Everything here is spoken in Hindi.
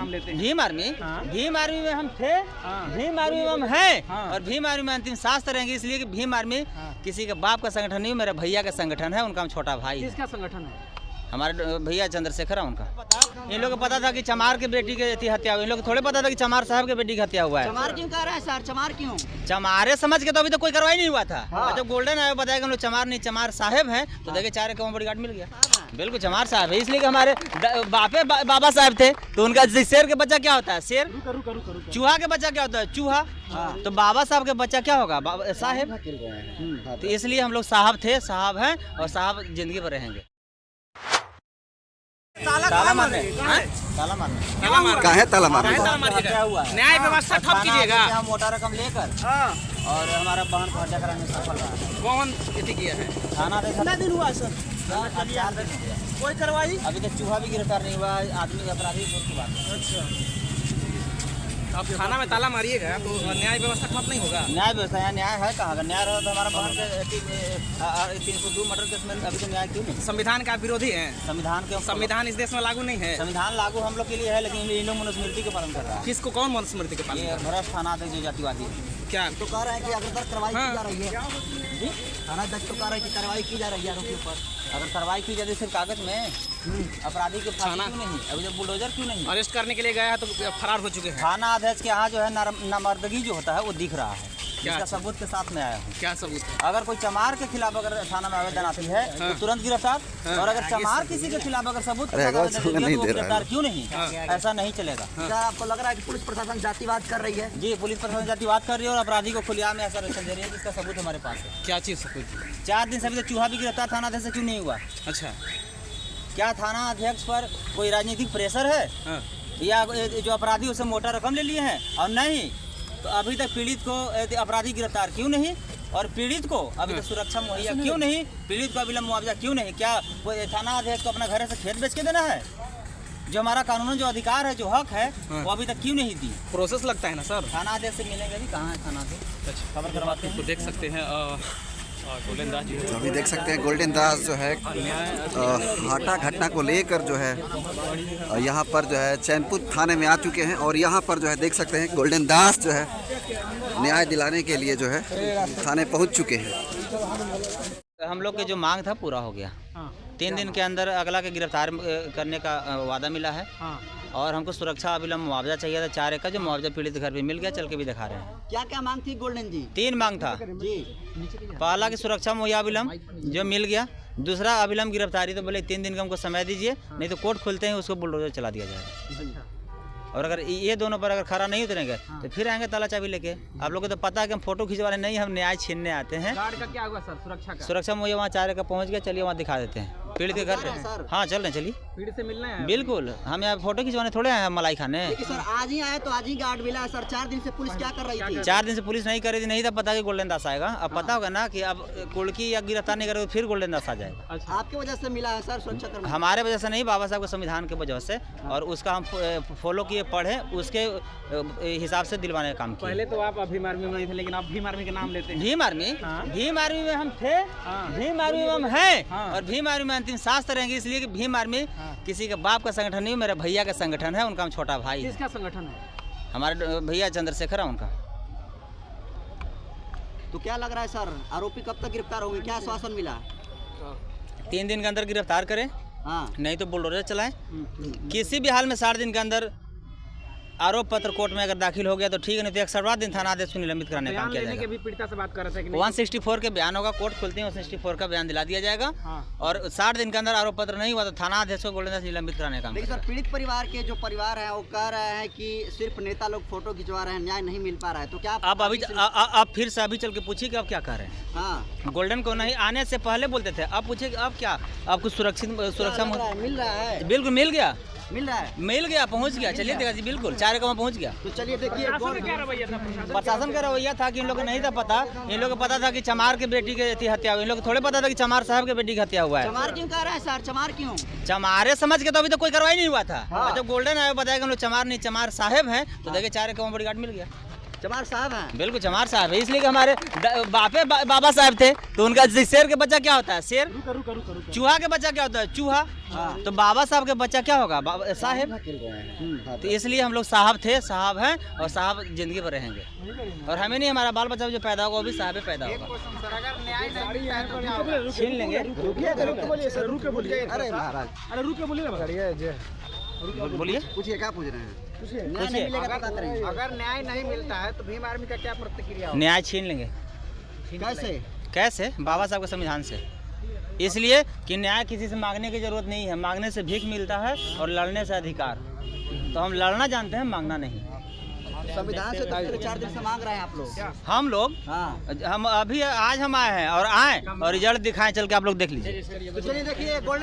नाम लेते हैं? भीम आर्मी। भीम आर्मी में हम थे, भीम आर्मी में हम हैं और भीम आर्मी में अंतिम सांस तक रहेंगे, इसलिए कि भीम आर्मी किसी के बाप का संगठन नहीं, मेरे भैया का संगठन है, उनका हम छोटा भाई है। किसका संगठन है? हमारे भैया चंद्रशेखर है उनका। इन लोग को पता था कि चमार की बेटी की हत्या हुई, इन लोग को थोड़े पता था कि चमार साहब के बेटी की हत्या हुआ है। चमार क्यों कह रहा है सर? चमार क्यों? चमारे समझ के तो अभी तो कोई कार्रवाई नहीं हुआ था। और जब गोल्डन आया बताया कि हम लोग चमार नहीं चमार साहब हैं, तो देखे 4 का बॉडीगार्ड मिल गया। बिल्कुल चमार साहब है, इसलिए कि हमारे बाबा साहब थे, तो उनका शेर के बच्चा क्या होता है? शेर। चूहा के बच्चा क्या होता है? चूहा। तो बाबा साहब के बच्चा क्या होगा? साहब। तो इसलिए हम लोग साहब थे, साहब हैं और साहब जिंदगी भर रहेंगे। ताला मारने कहाँ है ताला मारने? क्या हुआ? न्याय व्यवस्था ठप कीजिएगा। मोटा रकम लेकर और हमारा बहन को हत्या कराने में सफल रहा। कौन ये किया है? थाना कितना दिन हुआ सर? कोई कार्रवाई? अभी तक चूहा भी गिरफ्तार नहीं हुआ, आदमी अपराधी की बात है। अच्छा, अब थाना में ताला मारिएगा तो न्याय व्यवस्था ठप नहीं होगा। न्याय व्यवस्था यहाँ न्याय है कहाँ? अगर न्याय रहा तो हमारा बहन के 302 मर्डर केस में अभी तो न्याय क्यों नहीं? संविधान का विरोधी है। संविधान इस देश में लागू नहीं है। संविधान लागू हम लोग के लिए है, लेकिन इन लोग मनुस्मृति के पालन कर रहा है। किसको कौन मनुस्मृति के पालन? ये भ्रष्ट थाना अध्यक्ष जो जातिवादी क्या तो कह रहे हैं कि अगर कार्रवाई की जा रही है, थाना अध्यक्ष तो कह रहे हैं कि कार्रवाई की जा रही है आरोपियों पर। अगर कार्रवाई की जाती सिर्फ कागज में, अपराधी के फांसी क्यों नहीं? अभी जब बुलडोजर क्यों नहीं? अरेस्ट करने के लिए गया है तो फरार हो चुके हैं। थाना अध्यक्ष के यहाँ जो है नामर्दगी जो होता है वो दिख रहा है। इसका सबूत के साथ में आया हूँ। क्या सबूत है? अगर कोई चमार के खिलाफ अगर थाना में आवेदन आती है तो तुरंत गिरफ्तार, और अगर चमार किसी के खिलाफ अगर सबूत के साथ आवेदन आती है तो गिरफ्तार क्यों नहीं? ऐसा नहीं चलेगा। क्या आपको लग रहा है कि पुलिस प्रशासन जातिवाद कर रही है? जी, पुलिस प्रशासन जातिवाद कर रही है और अपराधी को खुलेआम ऐसा रक्षण दे रही है, जिसका सबूत हमारे पास है। क्या चीज़ सबूत? 4 दिन से अभी तक चूहा भी गिरफ्तार थाना अध्यक्ष से क्यों नहीं हुआ? अच्छा, क्या थाना अध्यक्ष पर कोई राजनीतिक प्रेशर है या जो अपराधी उसे मोटा रकम ले लिए हैं? और नहीं तो अभी तक पीड़ित को अपराधी गिरफ्तार क्यों नहीं? और पीड़ित को अभी तक सुरक्षा मुहैया क्यों नहीं? पीड़ित को अविलंब मुआवजा क्यों नहीं? क्या थाना अध्यक्ष को अपना घर से खेत बेच के देना है? जो हमारा कानून जो अधिकार है, जो हक है, वो अभी तक क्यों नहीं दी? प्रोसेस लगता है ना सर। थाना अध्यक्ष से मिलेंगे भी, कहाँ है थाना अध्यक्ष? खबर करवाते हैं। तो देख सकते हैं गोल्डन दास जी अभी देख सकते हैं गोल्डन दास जो है हाटा घटना को लेकर जो है यहाँ पर जो है चैनपुर थाने में आ चुके हैं, और यहाँ पर जो है देख सकते हैं गोल्डन दास जो है न्याय दिलाने के लिए जो है थाने पहुँच चुके हैं। हम लोग के जो मांग था पूरा हो गया। 3 दिन के अंदर अगला के गिरफ्तार करने का वादा मिला है। और हमको सुरक्षा अविलंब मुआवजा चाहिए था 4 एकड़, जो मुआवजा पीड़ित घर पे मिल गया, चल के भी दिखा रहे हैं। क्या क्या मांग थी गोल्डन जी? 3 मांग था जी। पहला की सुरक्षा मुहैया अविलंब जो मिल गया, दूसरा अविलंब गिरफ्तारी, तो बोले 3 दिन का हमको समय दीजिए, नहीं तो कोर्ट खुलते हैं उसको बुलडोजर चला दिया जाएगा। और अगर ये दोनों पर अगर खरा नहीं उतरेंगे तो फिर आएंगे ताला चाबी लेके। आप लोगों को तो पता है कि हम फोटो खिंचवाने नहीं, हम न्याय छीनने आते हैं। गार्ड का क्या हुआ सर? सुरक्षा का? सुरक्षा मुहैया वहाँ 4 एकड़ पहुँच गया, चलिए वहाँ दिखा देते हैं पीड़ित के घर पे। हाँ चल रहे, चलिए। पीड़ित से मिलना है? बिल्कुल, हम यहाँ फोटो खिंचवाने थोड़े आए हैं मलाई खाने। सर आज ही आए तो आज ही गार्ड मिला है सर। 4 दिन से पुलिस क्या कर रही थी? 4 दिन से पुलिस नहीं कर रही थी, नहीं था पता कि गोल्डन दास आएगा। अब पता होगा ना कि अब कुड़की या गिरफ्तार नहीं करोगे फिर गोल्डन दास आ जाएगा। अच्छा, आपकी वजह से मिला है सर सुरक्षा कर्मी? हमारे वजह से नहीं, बाबा साहब के संविधान के वजह से, और उसका हम फॉलो किए, पढ़े, उसके हिसाब से दिलवाने का काम किया। पहले तो आप भीम आर्मी में नहीं थे, लेकिन आप भीम आर्मी के नाम लेते हैं। भीम आर्मी में हम थे, भीम आर्मी में हम हैं और भीम आर्मी में अंतिम सांस तक रहेंगे, इसलिए कि भीम आर्मी किसी के बाप का संगठन नहीं, मेरे भैया का संगठन है, उनका हम छोटा भाई है। किसका संगठन है? हमारे भैया चंद्रशेखर है उनका। तो क्या लग रहा है सर, आरोपी कब तक गिरफ्तार होंगे? क्या आश्वासन मिला? 3 दिन के अंदर गिरफ्तार करें, नहीं तो बुलडोजर चलाएं। किसी भी हाल में 60 दिन के अंदर आरोप पत्र कोर्ट में अगर दाखिल हो गया तो ठीक है, नहीं तो 61वां दिन थाना आदेश को निलंबित कराने का काम किया जाएगा। भी पीड़िता से बात कर रहे थे कि नहीं? 164 के बयान होगा, कोर्ट खुलते हैं 164 का बयान दिला दिया जाएगा। और 60 दिन के अंदर आरोप पत्र नहीं हुआ तो थाना अध्यक्ष को गोल्डन दास निलंबित कराने का काम। लेकिन सर पीड़ित परिवार के जो परिवार है वो कह रहे हैं कि सिर्फ नेता लोग फोटो खिंचवा रहे हैं, न्याय नहीं मिल पा रहा है। तो क्या आप फिर से अभी चल के पूछिए कि आप क्या कह रहे हैं? हाँ, गोल्डन को नहीं आने से पहले बोलते थे, अब पूछिए कि अब क्या आपको सुरक्षा मिल रहा है? बिल्कुल मिल गया, मिल गया, पहुंच गया। चलिए देखा जी, बिल्कुल 4 एकड़ में पहुंच गया। तो चलिए देखिए प्रशासन का रवैया था कि इन लोगों को नहीं था पता, इन लोगों को पता था कि चमार की बेटी की हत्या हुई, इन लोगों को थोड़े पता था कि चमार साहब के बेटी की हत्या हुआ है। चमार क्यों कह रहा है सर? चमार क्यों? चमारे समझ के तो अभी तक कोई कार्रवाई नहीं हुआ था। जब गोल्डन आया बताया कि हम लोग चमार नहीं चमार साहब हैं, तो देखे 4 एकड़ बॉडीगार्ड मिल गया। चमार साहब हैं। बिल्कुल चमार साहब है, इसलिए कि हमारे बाबा साहब थे, तो उनका शेर के बच्चा क्या होता है? शेर। चूहा के बच्चा क्या होता है? चूहा। तो बाबा साहब के बच्चा क्या होगा? साहेब। तो इसलिए हम लोग साहब थे, साहब हैं, और साहब जिंदगी भर रहेंगे। और हमें नहीं, हमारा बाल बच्चा जो पैदा होगा वो भी साहब पैदा होगा। छीन लेंगे। अरे महाराज, बोलिए, पूछिए क्या पूछ रहे हैं? न्याय नहीं मिलेगा तो बताते रहिए। अगर न्याय नहीं मिलता है तो भीम आर्मी का क्या प्रतिक्रिया? न्याय छीन लेंगे। कैसे? कैसे? बाबा साहब के संविधान से। इसलिए कि न्याय किसी से मांगने की जरूरत नहीं है, मांगने से भीख मिलता है और लड़ने से अधिकार। तो हम लड़ना जानते हैं, मांगना नहीं। संविधान से 4 दिन से मांग रहे हैं आप लोग? हम लोग, हाँ, हम अभी आज हम आए हैं और आए और रिजल्ट दिखाएं, चल के आप लोग देख लीजिए। तो चलिए देखिए गोल्डन